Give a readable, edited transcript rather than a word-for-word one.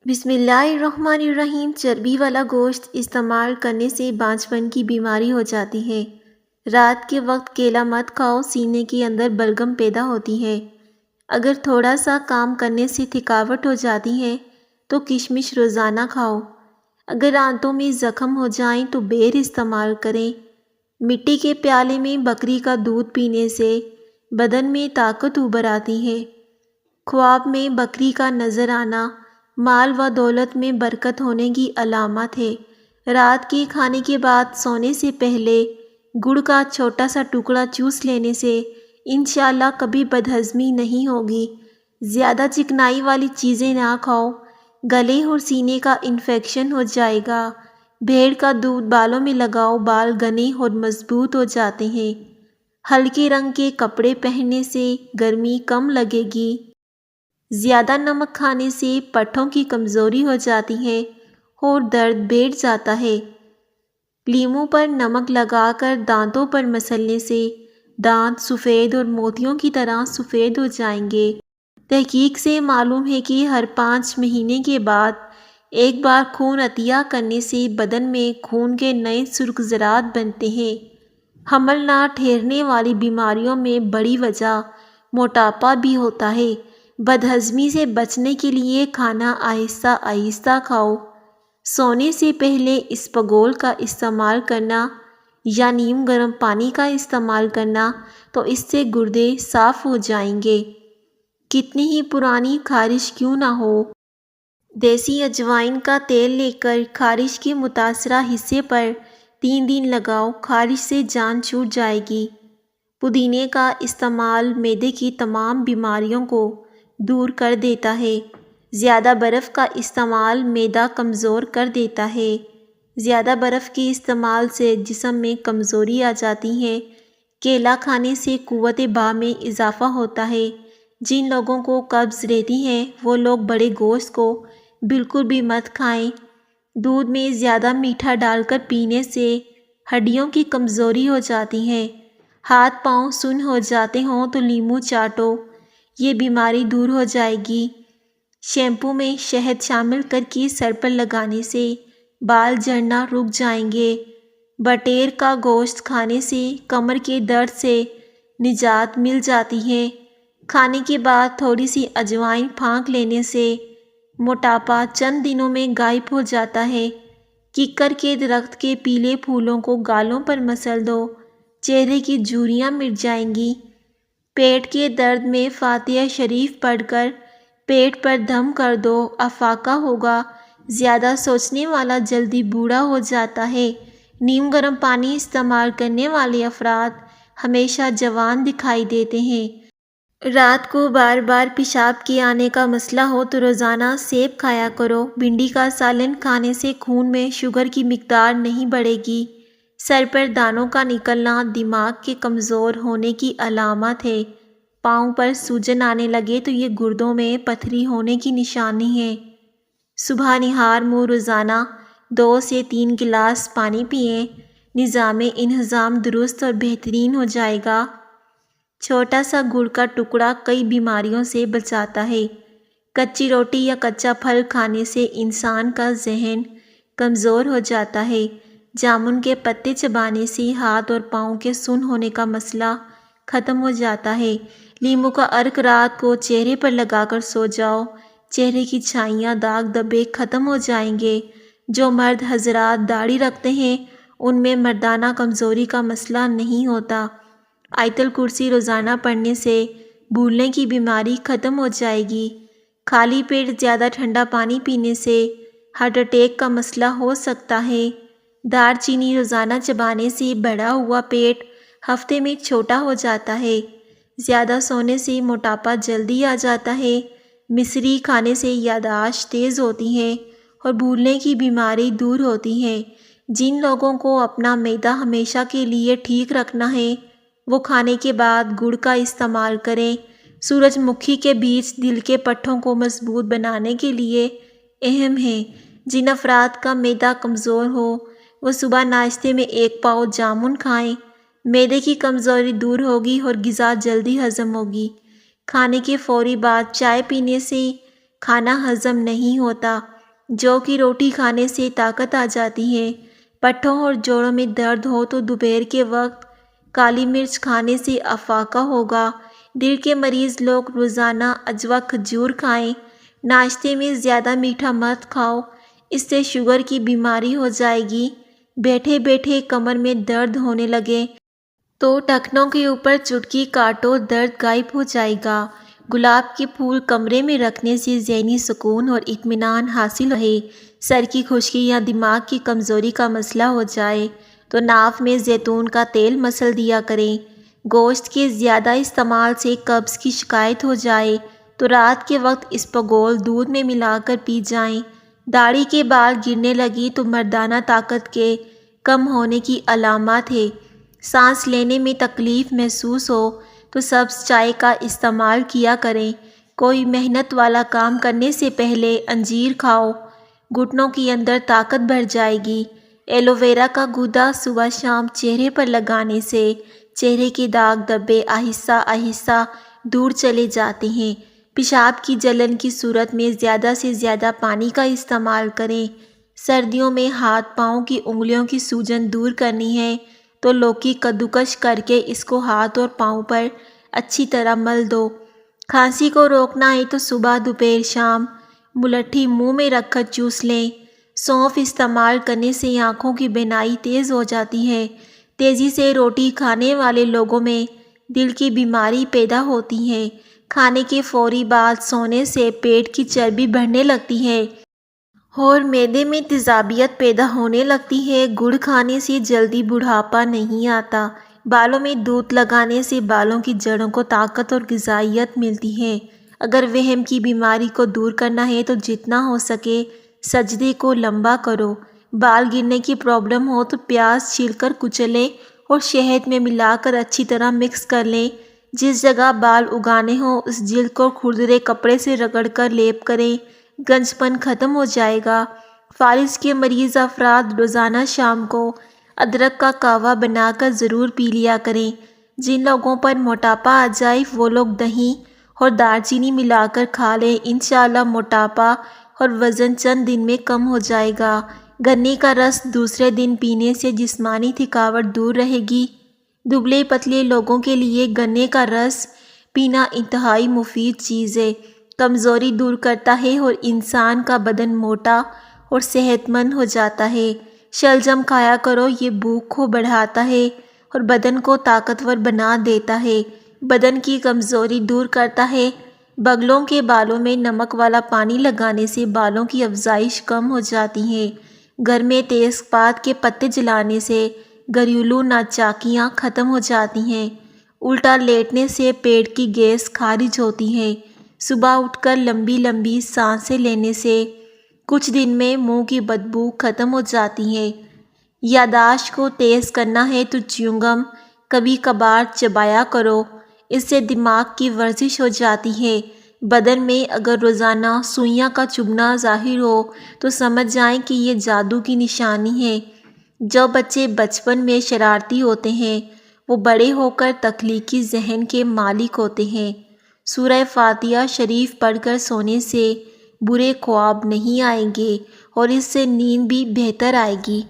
بسم اللہ الرحمن الرحیم۔ چربی والا گوشت استعمال کرنے سے بانجھپن کی بیماری ہو جاتی ہے۔ رات کے وقت کیلا مت کھاؤ، سینے کے اندر بلغم پیدا ہوتی ہے۔ اگر تھوڑا سا کام کرنے سے تھکاوٹ ہو جاتی ہے تو کشمش روزانہ کھاؤ۔ اگر آنتوں میں زخم ہو جائیں تو بیر استعمال کریں۔ مٹی کے پیالے میں بکری کا دودھ پینے سے بدن میں طاقت ابھر آتی ہے۔ خواب میں بکری کا نظر آنا مال و دولت میں برکت ہونے کی علامت ہے۔ رات کے کھانے کے بعد سونے سے پہلے گڑ کا چھوٹا سا ٹکڑا چوس لینے سے انشاءاللہ کبھی بدہضمی نہیں ہوگی۔ زیادہ چکنائی والی چیزیں نہ کھاؤ، گلے اور سینے کا انفیکشن ہو جائے گا۔ بھیڑ کا دودھ بالوں میں لگاؤ، بال گھنے اور مضبوط ہو جاتے ہیں۔ ہلکے رنگ کے کپڑے پہننے سے گرمی کم لگے گی۔ زیادہ نمک کھانے سے پٹھوں کی کمزوری ہو جاتی ہے اور درد بیٹھ جاتا ہے۔ لیموں پر نمک لگا کر دانتوں پر مسلنے سے دانت سفید اور موتیوں کی طرح سفید ہو جائیں گے۔ تحقیق سے معلوم ہے کہ ہر 5 مہینے کے بعد ایک بار خون عطیہ کرنے سے بدن میں خون کے نئے سرخ ذرات بنتے ہیں۔ حمل نہ ٹھہرنے والی بیماریوں میں بڑی وجہ موٹاپا بھی ہوتا ہے۔ بدہضمی سے بچنے کے لیے کھانا آہستہ آہستہ کھاؤ۔ سونے سے پہلے اسپغول کا استعمال کرنا یا نیم گرم پانی کا استعمال کرنا تو اس سے گردے صاف ہو جائیں گے۔ کتنی ہی پرانی خارش کیوں نہ ہو، دیسی اجوائن کا تیل لے کر خارش کے متاثرہ حصے پر 3 دن لگاؤ، خارش سے جان چھوٹ جائے گی۔ پودینے کا استعمال معدے کی تمام بیماریوں کو دور کر دیتا ہے۔ زیادہ برف کا استعمال معدہ کمزور کر دیتا ہے۔ زیادہ برف کے استعمال سے جسم میں کمزوری آ جاتی ہے۔ کیلا کھانے سے قوت باہ میں اضافہ ہوتا ہے۔ جن لوگوں کو قبض رہتی ہے وہ لوگ بڑے گوشت کو بالکل بھی مت کھائیں۔ دودھ میں زیادہ میٹھا ڈال کر پینے سے ہڈیوں کی کمزوری ہو جاتی ہے۔ ہاتھ پاؤں سن ہو جاتے ہوں تو لیموں چاٹو، یہ بیماری دور ہو جائے گی۔ شیمپو میں شہد شامل کر کے سر پر لگانے سے بال جھڑنا رک جائیں گے۔ بٹیر کا گوشت کھانے سے کمر کے درد سے نجات مل جاتی ہے۔ کھانے کے بعد تھوڑی سی اجوائن پھانک لینے سے موٹاپا چند دنوں میں غائب ہو جاتا ہے۔ ککر کے درخت کے پیلے پھولوں کو گالوں پر مسل دو، چہرے کی جھریاں مٹ جائیں گی۔ پیٹ کے درد میں فاتحہ شریف پڑھ کر پیٹ پر دم کر دو، افاقہ ہوگا۔ زیادہ سوچنے والا جلدی بوڑھا ہو جاتا ہے۔ نیم گرم پانی استعمال کرنے والے افراد ہمیشہ جوان دکھائی دیتے ہیں۔ رات کو بار بار پیشاب کے آنے کا مسئلہ ہو تو روزانہ سیب کھایا کرو۔ بھنڈی کا سالن کھانے سے خون میں شوگر کی مقدار نہیں بڑھے گی۔ سر پر دانوں کا نکلنا دماغ کے کمزور ہونے کی علامت ہے۔ پاؤں پر سوجن آنے لگے تو یہ گردوں میں پتھری ہونے کی نشانی ہے۔ صبح نہار منہ روزانہ 2 سے 3 گلاس پانی پئیں۔ نظام انہضام درست اور بہترین ہو جائے گا۔ چھوٹا سا گڑ کا ٹکڑا کئی بیماریوں سے بچاتا ہے۔ کچی روٹی یا کچا پھل کھانے سے انسان کا ذہن کمزور ہو جاتا ہے۔ جامن کے پتے چبانے سے ہاتھ اور پاؤں کے سن ہونے کا مسئلہ ختم ہو جاتا ہے۔ لیموں کا عرق رات کو چہرے پر لگا کر سو جاؤ، چہرے کی چھائیاں، داغ دھبے ختم ہو جائیں گے۔ جو مرد حضرات داڑھی رکھتے ہیں ان میں مردانہ کمزوری کا مسئلہ نہیں ہوتا۔ آیت الکرسی روزانہ پڑھنے سے بھولنے کی بیماری ختم ہو جائے گی۔ خالی پیٹ زیادہ ٹھنڈا پانی پینے سے ہارٹ اٹیک کا مسئلہ ہو سکتا ہے۔ دار چینی روزانہ چبانے سے بڑھا ہوا پیٹ ہفتے میں چھوٹا ہو جاتا ہے۔ زیادہ سونے سے موٹاپا جلدی آ جاتا ہے۔ مصری کھانے سے یادداشت تیز ہوتی ہے اور بھولنے کی بیماری دور ہوتی ہے۔ جن لوگوں کو اپنا معدہ ہمیشہ کے لیے ٹھیک رکھنا ہے وہ کھانے کے بعد گڑ کا استعمال کریں۔ سورج مکھی کے بیج دل کے پٹھوں کو مضبوط بنانے کے لیے اہم ہیں۔ جن افراد کا معدہ کمزور ہو وہ صبح ناشتے میں 1 پاؤ جامن کھائیں۔ معدے کی کمزوری دور ہوگی اور غذا جلدی ہضم ہوگی۔ کھانے کے فوری بعد چائے پینے سے کھانا ہضم نہیں ہوتا۔ جو کی روٹی کھانے سے طاقت آ جاتی ہے۔ پٹھوں اور جوڑوں میں درد ہو تو دوپہر کے وقت کالی مرچ کھانے سے افاقہ ہوگا۔ دل کے مریض لوگ روزانہ اجوا کھجور کھائیں۔ ناشتے میں زیادہ میٹھا مت کھاؤ، اس سے شوگر کی بیماری ہو جائے گی۔ بیٹھے بیٹھے کمر میں درد ہونے لگے تو ٹخنوں کے اوپر چٹکی کاٹو، درد غائب ہو جائے گا۔ گلاب کے پھول کمرے میں رکھنے سے ذہنی سکون اور اطمینان حاصل رہے۔ سر کی خشکی یا دماغ کی کمزوری کا مسئلہ ہو جائے تو ناف میں زیتون کا تیل مسل دیا کریں۔ گوشت کے زیادہ استعمال سے قبض کی شکایت ہو جائے تو رات کے وقت اسپغول دودھ میں ملا کر پی جائیں۔ داڑھی کے بال گرنے لگی تو مردانہ طاقت کے کم ہونے کی علامات ہے۔ سانس لینے میں تکلیف محسوس ہو تو سبز چائے کا استعمال کیا کریں۔ کوئی محنت والا کام کرنے سے پہلے انجیر کھاؤ، گھٹنوں کے اندر طاقت بڑھ جائے گی۔ ایلو ویرا کا گودا صبح شام چہرے پر لگانے سے چہرے کے داغ دھبے آہستہ آہستہ دور چلے جاتے ہیں۔ پیشاب کی جلن کی صورت میں زیادہ سے زیادہ پانی کا استعمال کریں۔ سردیوں میں ہاتھ پاؤں کی انگلیوں کی سوجن دور کرنی ہے تو لوکی کدوکش کر کے اس کو ہاتھ اور پاؤں پر اچھی طرح مل دو۔ کھانسی کو روکنا ہے تو صبح دوپہر شام ملٹھی منہ میں رکھ کر چوس لیں۔ سونف استعمال کرنے سے آنکھوں کی بینائی تیز ہو جاتی ہے۔ تیزی سے روٹی کھانے والے لوگوں میں دل کی بیماری پیدا ہوتی ہے۔ کھانے کے فوری بعد سونے سے پیٹ کی چربی بڑھنے لگتی ہے اور معدے میں تیزابیت پیدا ہونے لگتی ہے۔ گڑ کھانے سے جلدی بڑھاپا نہیں آتا۔ بالوں میں دودھ لگانے سے بالوں کی جڑوں کو طاقت اور غذائیت ملتی ہے۔ اگر وہم کی بیماری کو دور کرنا ہے تو جتنا ہو سکے سجدے کو لمبا کرو۔ بال گرنے کی پرابلم ہو تو پیاز چھیل کر کچلیں اور شہد میں ملا کر اچھی طرح مکس کر لیں۔ جس جگہ بال اگانے ہوں اس جلد کو کھردرے کپڑے سے رگڑ کر لیپ کریں، گنج پن ختم ہو جائے گا۔ فالج کے مریض افراد روزانہ شام کو ادرک کا قہوہ بنا کر ضرور پی لیا کریں۔ جن لوگوں پر موٹاپا آ جائے وہ لوگ دہی اور دار چینی ملا کر کھا لیں، انشاءاللہ موٹاپا اور وزن چند دن میں کم ہو جائے گا۔ گنے کا رس دوسرے دن پینے سے جسمانی تھکاوٹ دور رہے گی۔ دبلے پتلے لوگوں کے لیے گنے کا رس پینا انتہائی مفید چیز ہے۔ کمزوری دور کرتا ہے اور انسان کا بدن موٹا اور صحت مند ہو جاتا ہے۔ شلجم کھایا کرو، یہ بھوک کو بڑھاتا ہے اور بدن کو طاقتور بنا دیتا ہے۔ بدن کی کمزوری دور کرتا ہے۔ بغلوں کے بالوں میں نمک والا پانی لگانے سے بالوں کی افزائش کم ہو جاتی ہے۔ گھر میں تیز پات کے پتے جلانے سے گھریلو ناچاکیاں ختم ہو جاتی ہیں۔ الٹا لیٹنے سے پیٹ کی گیس خارج ہوتی ہے۔ صبح اٹھ کر لمبی لمبی سانسیں لینے سے کچھ دن میں منہ کی بدبو ختم ہو جاتی ہے۔ یادداشت کو تیز کرنا ہے تو چیونگم کبھی کبھار چبایا کرو، اس سے دماغ کی ورزش ہو جاتی ہے۔ بدن میں اگر روزانہ سوئیاں کا چبھنا ظاہر ہو تو سمجھ جائیں کہ یہ جادو کی نشانی ہے۔ جو بچے بچپن میں شرارتی ہوتے ہیں وہ بڑے ہو کر تخلیقی ذہن کے مالک ہوتے ہیں۔ سورہ فاتحہ شریف پڑھ کر سونے سے برے خواب نہیں آئیں گے اور اس سے نیند بھی بہتر آئے گی۔